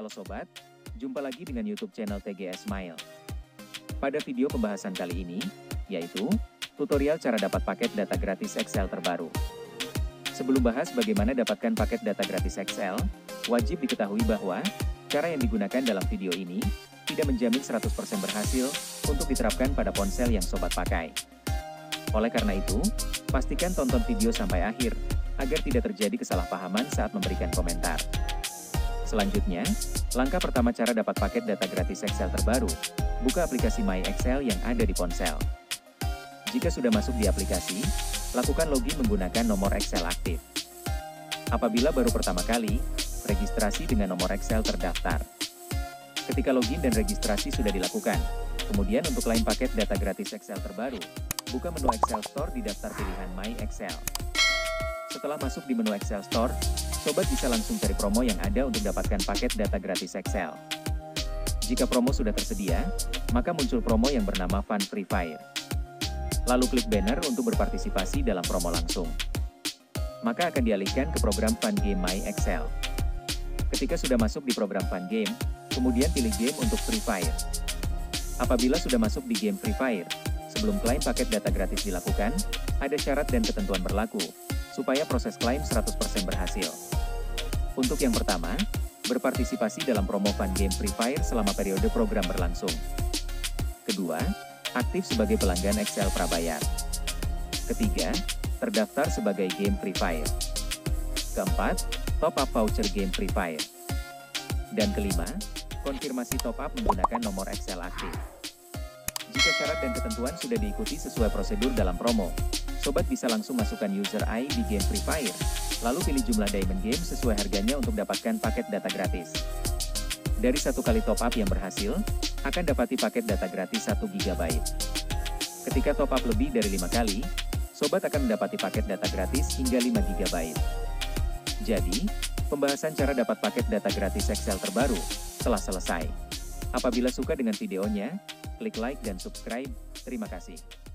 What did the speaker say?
Halo Sobat, jumpa lagi dengan YouTube channel TGS Smile. Pada video pembahasan kali ini, yaitu tutorial cara dapat paket data gratis Excel terbaru. Sebelum bahas bagaimana dapatkan paket data gratis Excel, wajib diketahui bahwa cara yang digunakan dalam video ini tidak menjamin 100% berhasil untuk diterapkan pada ponsel yang Sobat pakai. Oleh karena itu, pastikan tonton video sampai akhir, agar tidak terjadi kesalahpahaman saat memberikan komentar. Selanjutnya, langkah pertama cara dapat paket data gratis Excel terbaru, buka aplikasi My Excel yang ada di ponsel. Jika sudah masuk di aplikasi, lakukan login menggunakan nomor Excel aktif. Apabila baru pertama kali, registrasi dengan nomor Excel terdaftar. Ketika login dan registrasi sudah dilakukan, kemudian untuk klaim paket data gratis Excel terbaru, buka menu Excel Store di daftar pilihan My Excel. Setelah masuk di menu Excel Store, Sobat bisa langsung cari promo yang ada untuk dapatkan paket data gratis Excel. Jika promo sudah tersedia, maka muncul promo yang bernama Fun Free Fire. Lalu klik banner untuk berpartisipasi dalam promo langsung. Maka akan dialihkan ke program Fun Game My Excel. Ketika sudah masuk di program Fun Game, kemudian pilih game untuk Free Fire. Apabila sudah masuk di game Free Fire, sebelum klaim paket data gratis dilakukan, ada syarat dan ketentuan berlaku, supaya proses klaim 100% berhasil. Untuk yang pertama, berpartisipasi dalam promo Fun Game Free Fire selama periode program berlangsung. Kedua, aktif sebagai pelanggan Excel prabayar. Ketiga, terdaftar sebagai game Free Fire. Keempat, top up voucher game Free Fire. Dan kelima, konfirmasi top up menggunakan nomor Excel aktif. Jika syarat dan ketentuan sudah diikuti sesuai prosedur dalam promo, Sobat bisa langsung masukkan user ID di game Free Fire, lalu pilih jumlah diamond game sesuai harganya untuk dapatkan paket data gratis. Dari satu kali top up yang berhasil, akan dapati paket data gratis 1 GB. Ketika top up lebih dari 5 kali, Sobat akan mendapati paket data gratis hingga 5 GB. Jadi, pembahasan cara dapat paket data gratis Excel terbaru telah selesai. Apabila suka dengan videonya, klik like dan subscribe. Terima kasih.